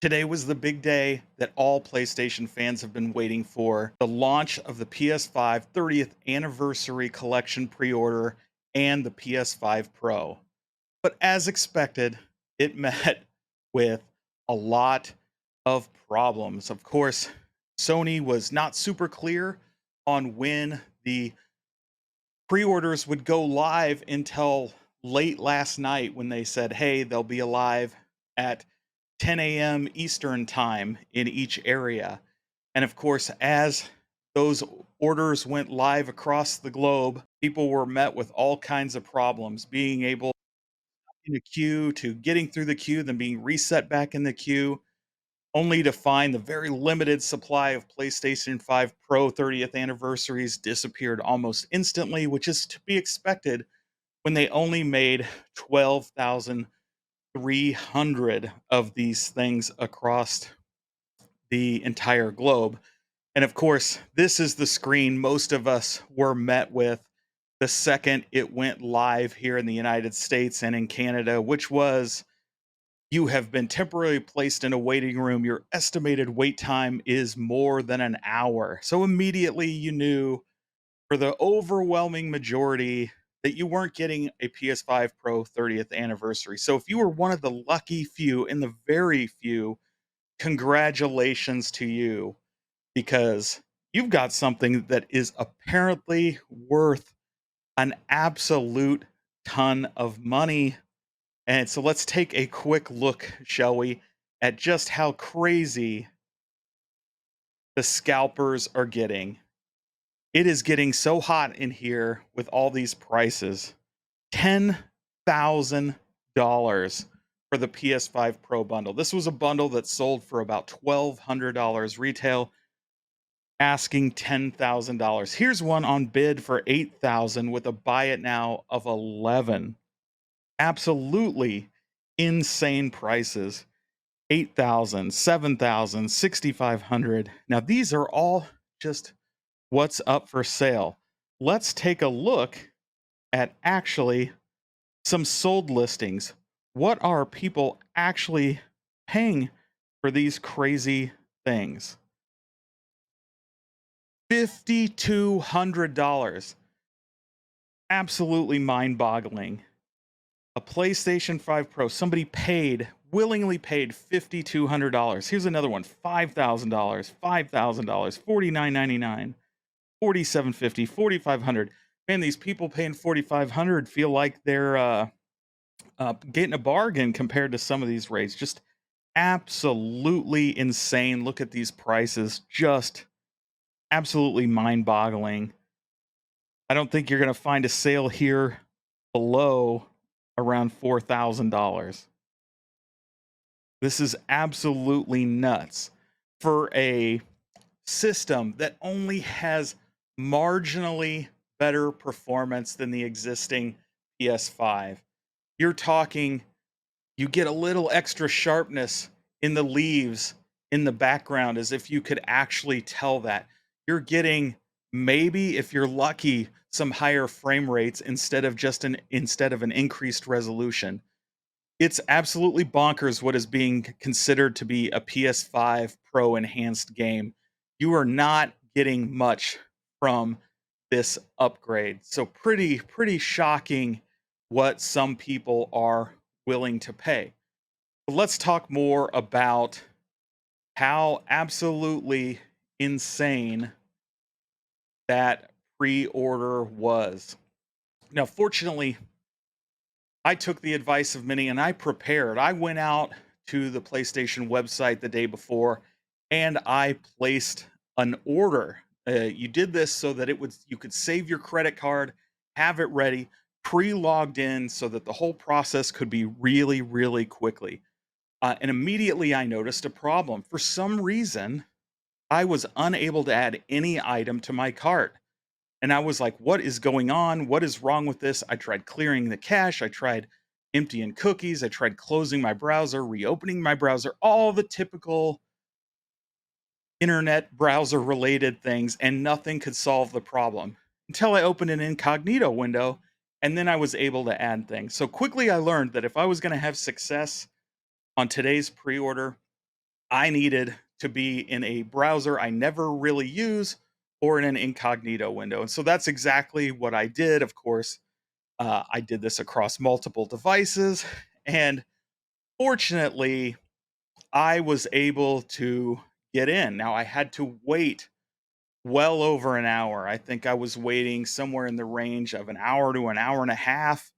Today was the big day that all PlayStation fans have been waiting for, the launch of the PS5 30th anniversary collection pre-order and the PS5 Pro. But as expected, it met with a lot of problems. Of course, Sony was not super clear on when the pre-orders would go live until late last night when they said, "Hey, they'll be alive at 10 a.m. Eastern time in each area." And of course, as those orders went live across the globe, people were met with all kinds of problems, being able in a queue to getting through the queue, then being reset back in the queue, only to find the very limited supply of PlayStation 5 Pro 30th anniversaries disappeared almost instantly, which is to be expected when they only made 12,300 of these things across the entire globe. And of course, this is the screen most of us were met with the second it went live here in the United States and in Canada, which was, "You have been temporarily placed in a waiting room. Your estimated wait time is more than an hour." So immediately you knew for the overwhelming majority that you weren't getting a PS5 Pro 30th anniversary. So if you were one of the lucky few, in the very few, congratulations to you, because you've got something that is apparently worth an absolute ton of money. And so let's take a quick look, shall we, at just how crazy the scalpers are getting. It is getting so hot in here with all these prices. $10,000 for the PS5 Pro bundle. This was a bundle that sold for about $1,200 retail, asking $10,000. Here's one on bid for $8,000 with a buy it now of 11. Absolutely insane prices. 8,000, 7,000, 6,500. Now these are all just what's up for sale. Let's take a look at actually some sold listings. What are people actually paying for these crazy things? $5,200. Absolutely mind boggling. A PlayStation 5 Pro, somebody willingly paid $5,200. Here's another one, $5,000, $5,000, $49.99, $4,750, $4,500. Man, these people paying $4,500 feel like they're getting a bargain compared to some of these rates. Just absolutely insane. Look at these prices. Just absolutely mind boggling. I don't think you're going to find a sale here below around $4,000. This is absolutely nuts for a system that only has marginally better performance than the existing PS5. You're talking, you get a little extra sharpness in the leaves in the background as if you could actually tell that. You're getting, maybe if you're lucky, some higher frame rates instead of an increased resolution. It's absolutely bonkers what is being considered to be a PS5 Pro enhanced game. You are not getting much from this upgrade. So pretty shocking what some people are willing to pay. But let's talk more about how absolutely insane that pre-order was. Now, fortunately, I took the advice of many and I prepared. I went out to the PlayStation website the day before and I placed an order. You did this so that you could save your credit card, have it ready, pre-logged in so that the whole process could be really quickly. And immediately I noticed a problem. For some reason, I was unable to add any item to my cart. And I was like, what is going on? What is wrong with this? I tried clearing the cache. I tried emptying cookies. I tried closing my browser, reopening my browser, all the typical internet browser related things, and nothing could solve the problem until I opened an incognito window. And then I was able to add things. So quickly, I learned that if I was going to have success on today's pre order, I needed to be in a browser I never really use or in an incognito window. And so that's exactly what I did. Of course, I did this across multiple devices. And fortunately, I was able to get in. Now, I had to wait well over an hour. I think I was waiting somewhere in the range of an hour to an hour and a half,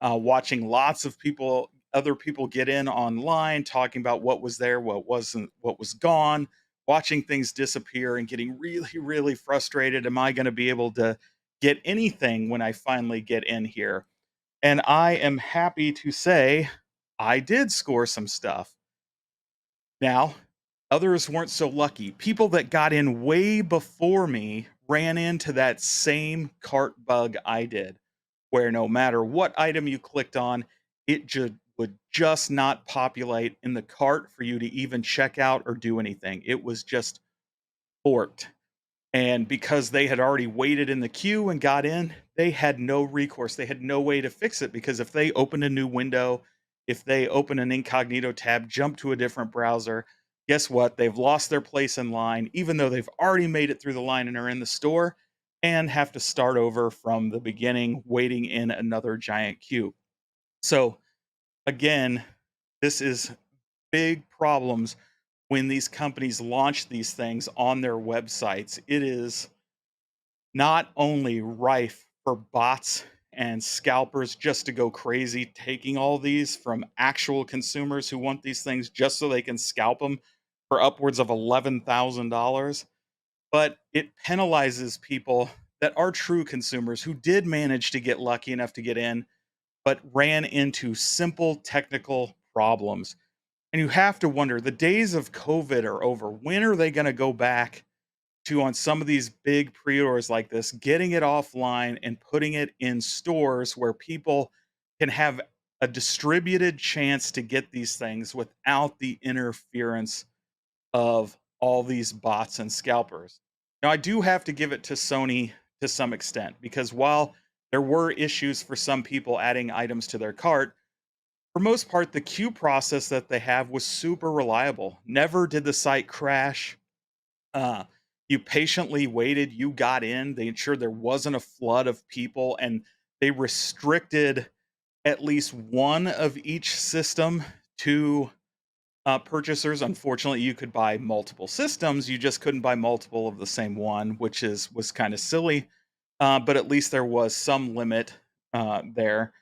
watching lots of other people get in online, talking about what was there, what wasn't, what was gone, watching things disappear and getting really, really frustrated. Am I going to be able to get anything when I finally get in here? And I am happy to say I did score some stuff. Now, others weren't so lucky. People that got in way before me ran into that same cart bug I did, where no matter what item you clicked on, it would just not populate in the cart for you to even check out or do anything. It was just forked. And because they had already waited in the queue and got in, they had no recourse. They had no way to fix it because if they open a new window, if they open an incognito tab, jump to a different browser, guess what? They've lost their place in line, even though they've already made it through the line and are in the store and have to start over from the beginning, waiting in another giant queue. So, again, this is big problems when these companies launch these things on their websites. It is not only rife for bots and scalpers just to go crazy taking all these from actual consumers who want these things just so they can scalp them for upwards of $11,000, but it penalizes people that are true consumers who did manage to get lucky enough to get in but ran into simple technical problems. And you have to wonder, the days of COVID are over. When are they going to go back to, on some of these big pre-orders like this, getting it offline and putting it in stores where people can have a distributed chance to get these things without the interference of all these bots and scalpers? Now, I do have to give it to Sony to some extent because while there were issues for some people adding items to their cart, for most part, the queue process that they have was super reliable. Never did the site crash. uh, you patiently waited, you got in, they ensured there wasn't a flood of people, and they restricted at least one of each system to purchasers. Unfortunately, you could buy multiple systems, you just couldn't buy multiple of the same one, which is was kind of silly. But at least there was some limit there.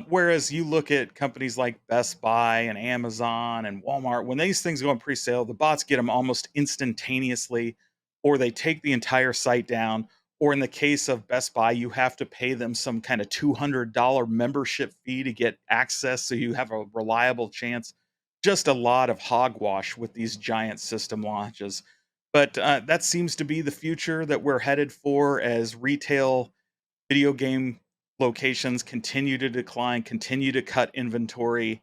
Whereas you look at companies like Best Buy and Amazon and Walmart, when these things go on pre-sale, the bots get them almost instantaneously, or they take the entire site down. Or in the case of Best Buy, you have to pay them some kind of $200 membership fee to get access, so you have a reliable chance. Just a lot of hogwash with these giant system launches. But that seems to be the future that we're headed for as retail video game locations continue to decline, continue to cut inventory,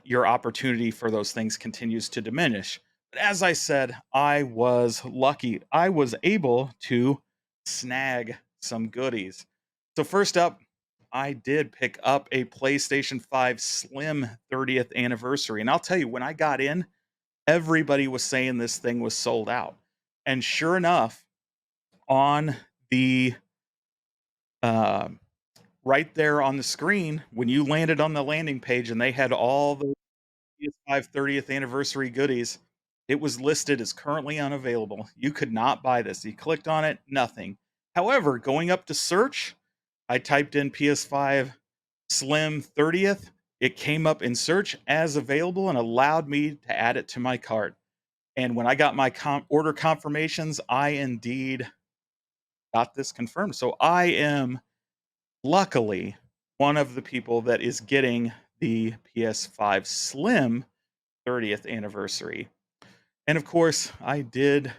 your opportunity for those things continues to diminish. But as I said, I was lucky. I was able to snag some goodies. So, first up, I did pick up a PlayStation 5 Slim 30th anniversary. And I'll tell you, when I got in, everybody was saying this thing was sold out. And sure enough, on the uh, right there on the screen when you landed on the landing page and they had all the PS5 30th anniversary goodies, it was listed as currently unavailable. You could not buy this. You clicked on it, nothing. However, going up to search, I typed in PS5 Slim 30th. It came up in search as available and allowed me to add it to my cart. And when I got my order confirmations, I indeed got this confirmed. So I am luckily one of the people that is getting the PS5 Slim 30th anniversary. And of course, I did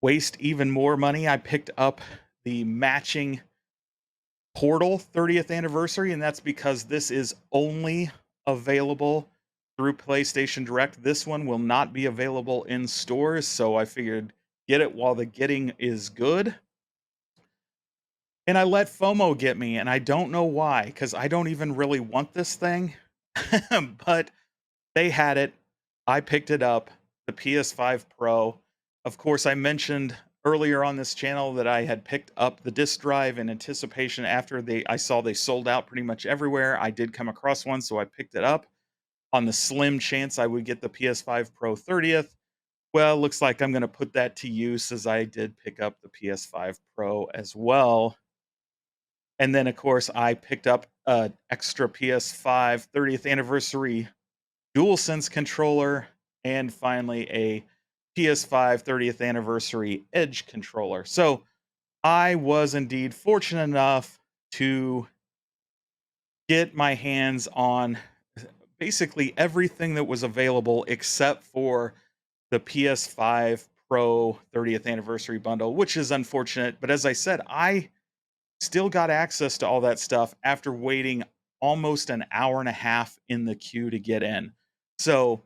waste even more money. I picked up the matching Portal 30th anniversary, and that's because this is only available through PlayStation Direct. This one will not be available in stores, so I figured get it while the getting is good. And I let FOMO get me, and I don't know why, because I don't even really want this thing, but they had it. I picked it up, the PS5 Pro. Of course, I mentioned earlier on this channel that I had picked up the disk drive in anticipation after I saw they sold out pretty much everywhere. I did come across one, so I picked it up on the slim chance I would get the PS5 Pro 30th. Well, looks like I'm going to put that to use as I did pick up the PS5 Pro as well. And then, of course, I picked up an extra PS5 30th anniversary DualSense controller, and finally a PS5 30th anniversary Edge controller. So I was indeed fortunate enough to get my hands on basically everything that was available except for the PS5 Pro 30th anniversary bundle, which is unfortunate. But as I said, I still got access to all that stuff after waiting almost an hour and a half in the queue to get in. So,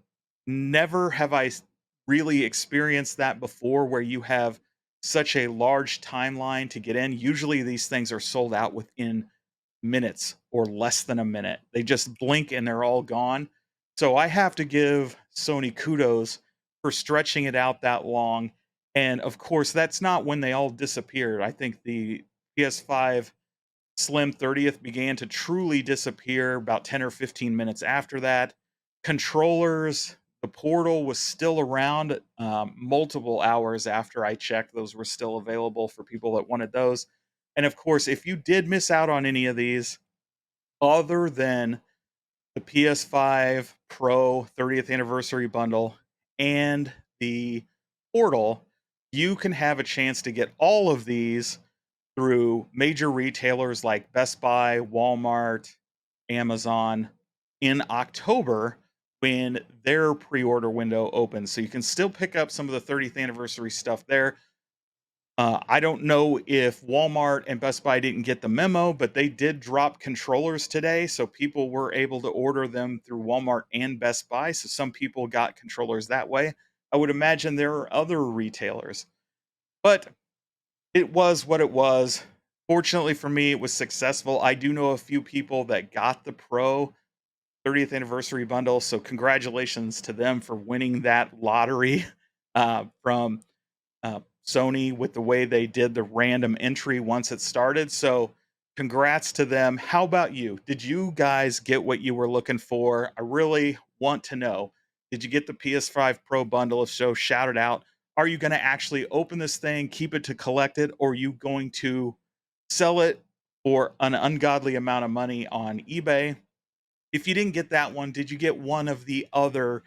never have really experienced that before where you have such a large timeline to get in. Usually, these things are sold out within minutes or less than a minute. They just blink and they're all gone. So, I have to give Sony kudos for stretching it out that long. And of course, that's not when they all disappeared. I think the PS5 Slim 30th began to truly disappear about 10 or 15 minutes after that. Controllers, the Portal was still around multiple hours after I checked. Those were still available for people that wanted those. And of course, if you did miss out on any of these, other than the PS5 Pro 30th anniversary bundle and the Portal, you can have a chance to get all of these through major retailers like Best Buy, Walmart, Amazon in October when their pre-order window opens. So you can still pick up some of the 30th anniversary stuff there. I don't know if Walmart and Best Buy didn't get the memo, but they did drop controllers today. So people were able to order them through Walmart and Best Buy. So some people got controllers that way. I would imagine there are other retailers. But it was what it was. Fortunately for me, it was successful. I do know a few people that got the Pro 30th anniversary bundle, so congratulations to them for winning that lottery from Sony with the way they did the random entry once it started. So, congrats to them. How about you? Did you guys get what you were looking for? I really want to know. Did you get the PS5 Pro bundle? If so, shout it out. Are you going to actually open this thing, keep it to collect it, or are you going to sell it for an ungodly amount of money on eBay? If you didn't get that one, did you get one of the other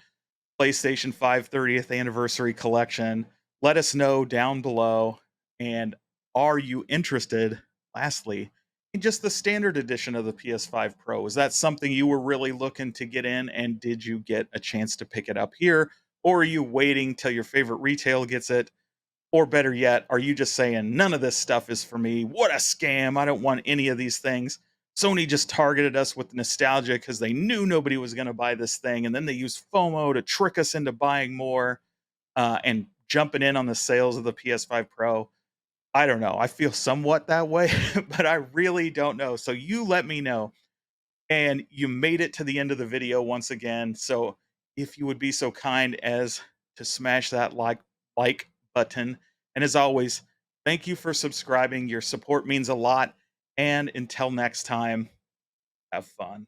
PlayStation 5 30th anniversary collection? Let us know down below. And are you interested, lastly, in just the standard edition of the PS5 Pro? Is that something you were really looking to get in? And did you get a chance to pick it up here? Or are you waiting till your favorite retail gets it? Or better yet, are you just saying, none of this stuff is for me? What a scam. I don't want any of these things. Sony just targeted us with nostalgia because they knew nobody was going to buy this thing. And then they used FOMO to trick us into buying more and jumping in on the sales of the PS5 Pro. I don't know. I feel somewhat that way, but I really don't know. So you let me know. And you made it to the end of the video once again. So if you would be so kind as to smash that like button. And as always, thank you for subscribing. Your support means a lot. And until next time, have fun.